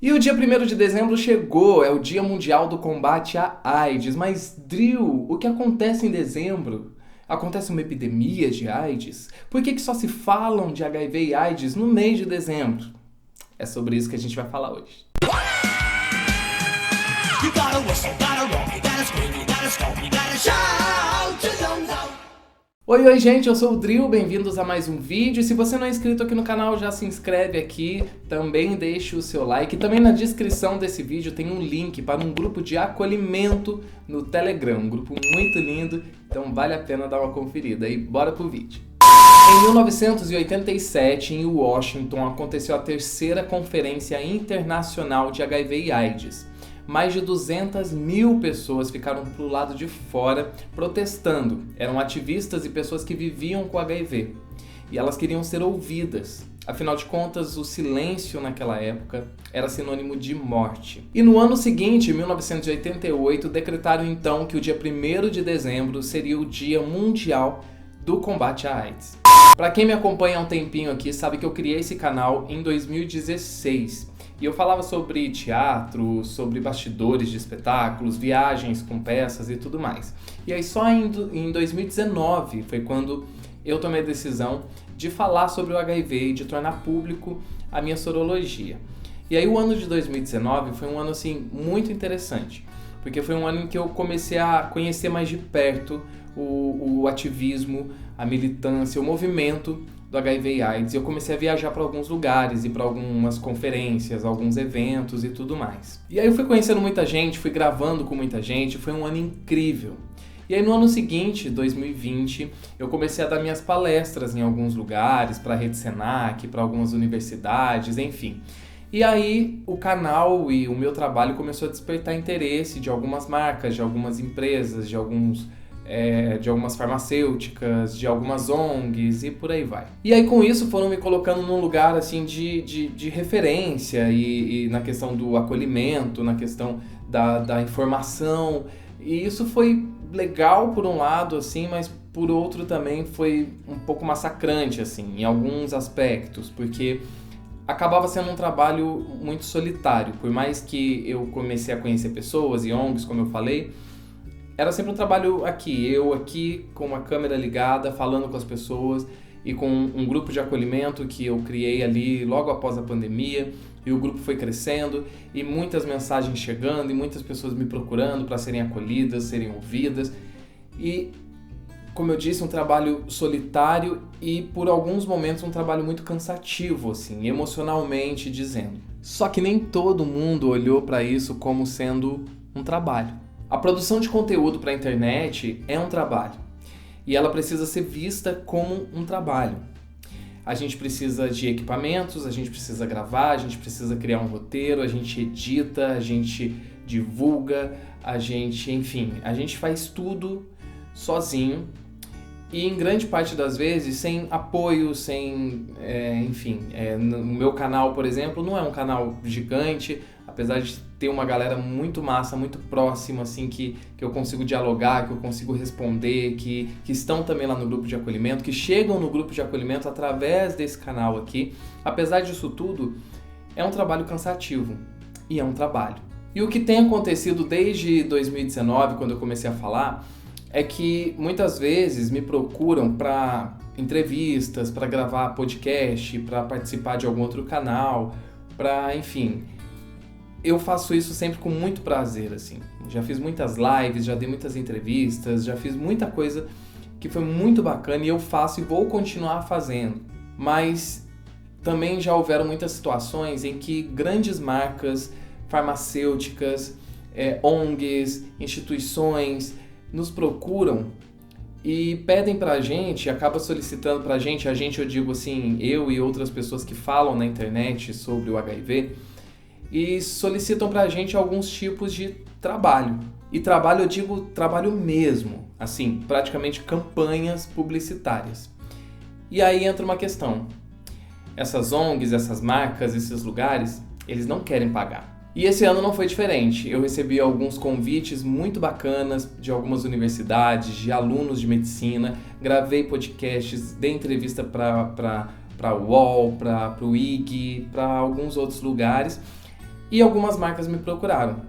E o dia 1º de dezembro chegou, é o Dia Mundial do Combate à AIDS. Mas, Drill, o que acontece em dezembro? Acontece uma epidemia de AIDS? Por que só se falam de HIV e AIDS no mês de dezembro? É sobre isso que a gente vai falar hoje. You gotta whistle, gotta roll, you gotta scream, you gotta stomp, you gotta shout to don't know. Oi, gente, eu sou o Drill, bem-vindos a mais um vídeo. E se você não é inscrito aqui no canal, já se inscreve aqui, também deixe o seu like. E também na descrição desse vídeo tem um link para um grupo de acolhimento no Telegram, um grupo muito lindo, então vale a pena dar uma conferida. E bora pro vídeo. Em 1987, em Washington, aconteceu a terceira Conferência Internacional de HIV e AIDS. Mais de 200 mil pessoas ficaram pro lado de fora protestando. Eram ativistas e pessoas que viviam com HIV. E elas queriam ser ouvidas. Afinal de contas, o silêncio naquela época era sinônimo de morte. E no ano seguinte, em 1988, decretaram então que o dia 1º de dezembro seria o Dia Mundial do Combate à AIDS. Para quem me acompanha há um tempinho aqui, sabe que eu criei esse canal em 2016. E eu falava sobre teatro, sobre bastidores de espetáculos, viagens com peças e tudo mais. E aí só em 2019 foi quando eu tomei a decisão de falar sobre o HIV e de tornar público a minha sorologia. E aí o ano de 2019 foi um ano assim muito interessante, porque foi um ano em que eu comecei a conhecer mais de perto o ativismo, a militância, o movimento do HIV e AIDS. Eu comecei a viajar para alguns lugares e para algumas conferências, alguns eventos e tudo mais. E aí eu fui conhecendo muita gente, fui gravando com muita gente, foi um ano incrível. E aí no ano seguinte, 2020, eu comecei a dar minhas palestras em alguns lugares, para a Rede Senac, para algumas universidades, enfim. E aí o canal e o meu trabalho começou a despertar interesse de algumas marcas, de algumas empresas, de algumas farmacêuticas, de algumas ONGs e por aí vai. E aí com isso foram me colocando num lugar assim de referência e na questão do acolhimento, na questão da informação. E isso foi legal por um lado, assim, mas por outro também foi um pouco massacrante, assim, em alguns aspectos, porque acabava sendo um trabalho muito solitário. Por mais que eu comecei a conhecer pessoas e ONGs, como eu falei, era sempre um trabalho eu aqui com uma câmera ligada, falando com as pessoas e com um grupo de acolhimento que eu criei ali logo após a pandemia, e o grupo foi crescendo e muitas mensagens chegando e muitas pessoas me procurando para serem acolhidas, serem ouvidas. E, como eu disse, um trabalho solitário e por alguns momentos um trabalho muito cansativo, assim, emocionalmente dizendo. Só que nem todo mundo olhou para isso como sendo um trabalho. A produção de conteúdo para a internet é um trabalho e ela precisa ser vista como um trabalho. A gente precisa de equipamentos, a gente precisa gravar, a gente precisa criar um roteiro, a gente edita, a gente divulga, a gente faz tudo sozinho e em grande parte das vezes sem apoio, no meu canal, por exemplo, não é um canal gigante, apesar de ter uma galera muito massa, muito próxima, assim, que eu consigo dialogar, que eu consigo responder, que estão também lá no grupo de acolhimento, que chegam no grupo de acolhimento através desse canal aqui. Apesar disso tudo, é um trabalho cansativo e é um trabalho. E o que tem acontecido desde 2019, quando eu comecei a falar, é que muitas vezes me procuram para entrevistas, para gravar podcast, para participar de algum outro canal, eu faço isso sempre com muito prazer, assim. Já fiz muitas lives, já dei muitas entrevistas, já fiz muita coisa que foi muito bacana e eu faço e vou continuar fazendo. Mas também já houveram muitas situações em que grandes marcas farmacêuticas, ONGs, instituições nos procuram e pedem pra gente, acaba solicitando pra gente, eu digo assim, eu e outras pessoas que falam na internet sobre o HIV, e solicitam pra gente alguns tipos de trabalho. E trabalho, eu digo trabalho mesmo, assim, praticamente campanhas publicitárias. E aí entra uma questão. Essas ONGs, essas marcas, esses lugares, eles não querem pagar. E esse ano não foi diferente. Eu recebi alguns convites muito bacanas de algumas universidades, de alunos de medicina, gravei podcasts, dei entrevista para a UOL, para o IG, para alguns outros lugares. E algumas marcas me procuraram.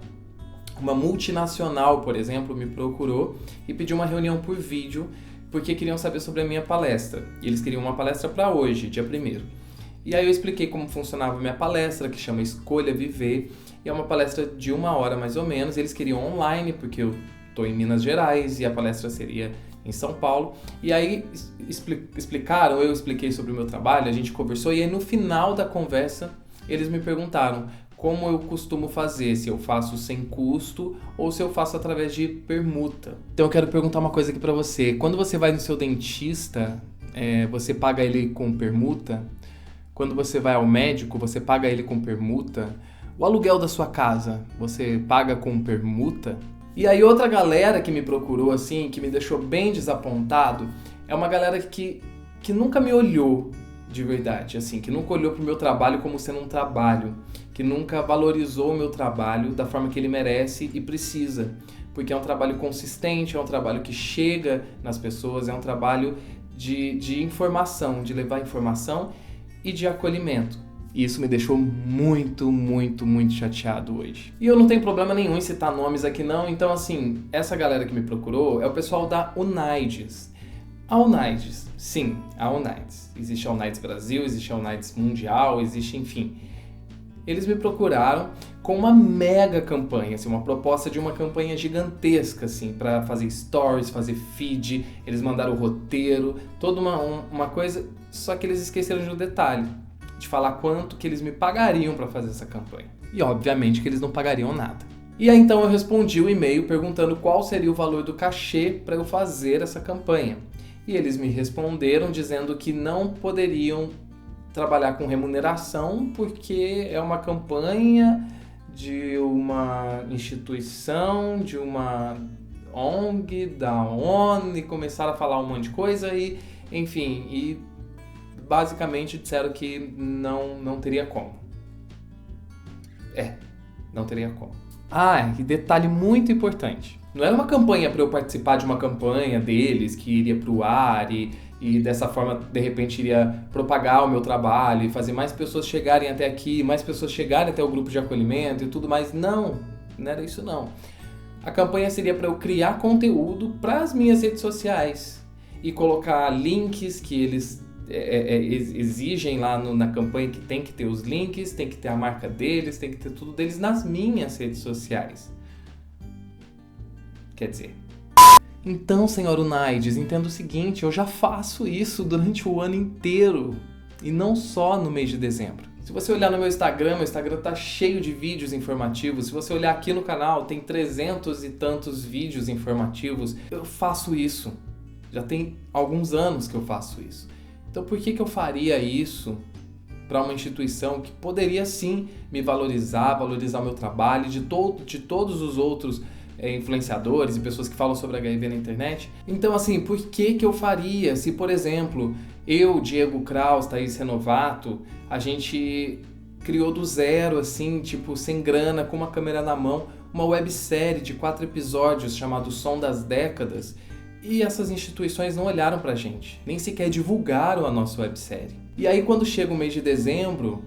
Uma multinacional, por exemplo, me procurou e pediu uma reunião por vídeo porque queriam saber sobre a minha palestra. E eles queriam uma palestra para hoje, dia 1º. E aí eu expliquei como funcionava a minha palestra, que chama Escolha Viver. E é uma palestra de 1 hora mais ou menos. Eles queriam online, porque eu estou em Minas Gerais e a palestra seria em São Paulo. E aí explicaram, eu expliquei sobre o meu trabalho, a gente conversou. E aí no final da conversa, eles me perguntaram como eu costumo fazer, se eu faço sem custo ou se eu faço através de permuta. Então eu quero perguntar uma coisa aqui pra você. Quando você vai no seu dentista, você paga ele com permuta? Quando você vai ao médico, você paga ele com permuta? O aluguel da sua casa, você paga com permuta? E aí outra galera que me procurou assim, que me deixou bem desapontado, é uma galera que nunca me olhou de verdade, assim, que nunca olhou pro meu trabalho como sendo um trabalho, que nunca valorizou o meu trabalho da forma que ele merece e precisa, porque é um trabalho consistente, é um trabalho que chega nas pessoas, é um trabalho de informação, de levar informação e de acolhimento. E isso me deixou muito, muito, muito chateado hoje. E eu não tenho problema nenhum em citar nomes aqui não, então assim, essa galera que me procurou é o pessoal da Unides. A Unides, sim, a Unides. Existe a Unides Brasil, existe a Unides Mundial, existe, enfim. Eles me procuraram com uma mega campanha, assim, uma proposta de uma campanha gigantesca, assim, para fazer stories, fazer feed. Eles mandaram o roteiro, toda uma coisa, só que eles esqueceram de um detalhe, de falar quanto que eles me pagariam para fazer essa campanha. E obviamente que eles não pagariam nada. E aí então eu respondi o e-mail perguntando qual seria o valor do cachê para eu fazer essa campanha. E eles me responderam dizendo que não poderiam trabalhar com remuneração porque é uma campanha de uma instituição, de uma ONG, da ONU, e começaram a falar um monte de coisa e, enfim, e basicamente disseram que não teria como. Não teria como. E detalhe muito importante. Não era uma campanha para eu participar de uma campanha deles que iria pro ar e dessa forma, de repente, iria propagar o meu trabalho e fazer mais pessoas chegarem até aqui, mais pessoas chegarem até o grupo de acolhimento e tudo mais. Não era isso não. A campanha seria para eu criar conteúdo para as minhas redes sociais e colocar links que eles exigem lá na campanha, que tem que ter os links, tem que ter a marca deles, tem que ter tudo deles nas minhas redes sociais. Quer dizer... Então, senhor Unides, entenda o seguinte, eu já faço isso durante o ano inteiro e não só no mês de dezembro. Se você olhar no meu Instagram tá cheio de vídeos informativos. Se você olhar aqui no canal, tem 300 e tantos vídeos informativos. Eu faço isso. Já tem alguns anos que eu faço isso. Então por que eu faria isso para uma instituição que poderia sim me valorizar o meu trabalho de todos os outros influenciadores e pessoas que falam sobre HIV na internet? Então assim, por que eu faria se, por exemplo, eu, Diego Kraus, Thaís Renovato, a gente criou do zero, assim, tipo, sem grana, com uma câmera na mão, uma websérie de 4 episódios chamado Som das Décadas, e essas instituições não olharam pra gente, nem sequer divulgaram a nossa websérie. E aí quando chega o mês de dezembro,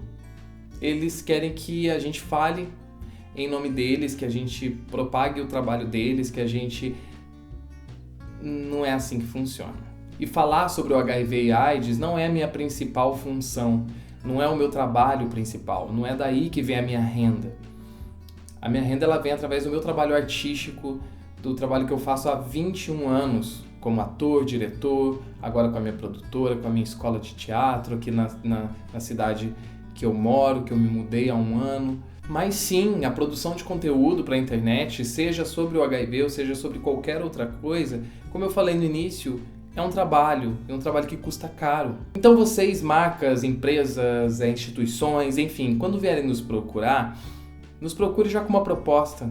eles querem que a gente fale em nome deles, que a gente propague o trabalho deles, que a gente... Não é assim que funciona. E falar sobre o HIV e AIDS não é a minha principal função, não é o meu trabalho principal, não é daí que vem a minha renda. A minha renda ela vem através do meu trabalho artístico, do trabalho que eu faço há 21 anos, como ator, diretor, agora com a minha produtora, com a minha escola de teatro, aqui na cidade que eu moro, que eu me mudei há 1 ano. Mas sim, a produção de conteúdo para a internet, seja sobre o HIV ou seja sobre qualquer outra coisa, como eu falei no início, é um trabalho que custa caro. Então vocês, marcas, empresas, instituições, enfim, quando vierem nos procurar, nos procure já com uma proposta.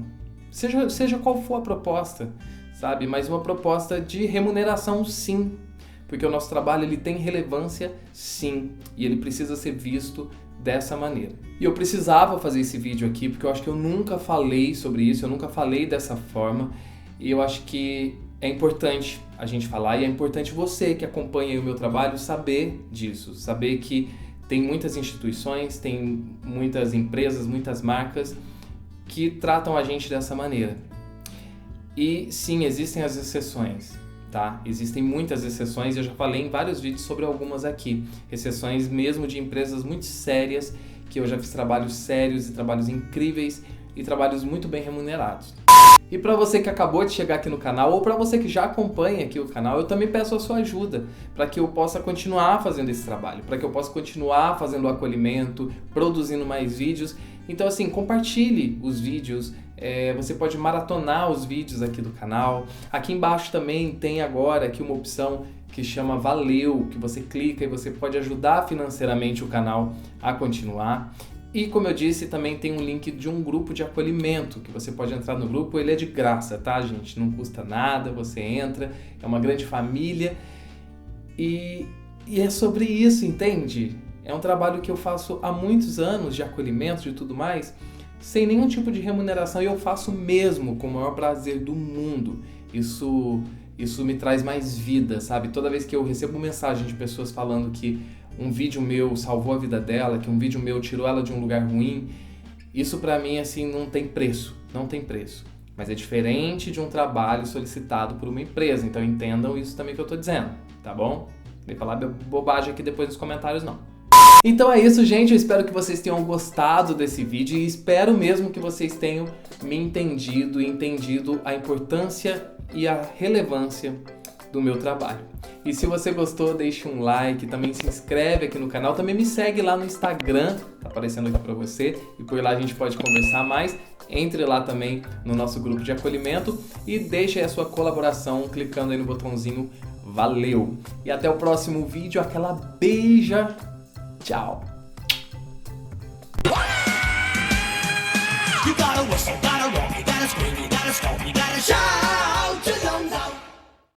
Seja qual for a proposta, sabe? Mas uma proposta de remuneração, sim. Porque o nosso trabalho ele tem relevância, sim. E ele precisa ser visto dessa maneira. E eu precisava fazer esse vídeo aqui, porque eu acho que eu nunca falei sobre isso, eu nunca falei dessa forma. E eu acho que é importante a gente falar, e é importante você que acompanha o meu trabalho saber disso. Saber que Tem muitas instituições, tem muitas empresas, muitas marcas que tratam a gente dessa maneira. E sim, existem as exceções, tá? Existem muitas exceções, eu já falei em vários vídeos sobre algumas aqui. Exceções mesmo de empresas muito sérias, que eu já fiz trabalhos sérios e trabalhos incríveis e trabalhos muito bem remunerados. E para você que acabou de chegar aqui no canal, ou para você que já acompanha aqui o canal, eu também peço a sua ajuda para que eu possa continuar fazendo esse trabalho, para que eu possa continuar fazendo o acolhimento, produzindo mais vídeos. Então assim, compartilhe os vídeos, você pode maratonar os vídeos aqui do canal. Aqui embaixo também tem agora aqui uma opção que chama Valeu, que você clica e você pode ajudar financeiramente o canal a continuar. E como eu disse, também tem um link de um grupo de acolhimento, que você pode entrar no grupo, ele é de graça, tá, gente? Não custa nada, você entra, é uma grande família e é sobre isso, entende? É um trabalho que eu faço há muitos anos de acolhimento e tudo mais, sem nenhum tipo de remuneração, e eu faço mesmo com o maior prazer do mundo. Isso me traz mais vida, sabe? Toda vez que eu recebo mensagem de pessoas falando que um vídeo meu salvou a vida dela, que um vídeo meu tirou ela de um lugar ruim, isso pra mim, assim, não tem preço, não tem preço. Mas é diferente de um trabalho solicitado por uma empresa, então entendam isso também que eu tô dizendo, tá bom? Não vem falar bobagem aqui depois nos comentários, não. Então é isso, gente, eu espero que vocês tenham gostado desse vídeo e espero mesmo que vocês tenham me entendido e entendido a importância e a relevância do meu trabalho. E se você gostou, deixe um like, também se inscreve aqui no canal, também me segue lá no Instagram, tá aparecendo aqui pra você, e por lá a gente pode conversar mais. Entre lá também no nosso grupo de acolhimento e deixe aí a sua colaboração clicando aí no botãozinho Valeu! E até o próximo vídeo, aquela beija! Tchau!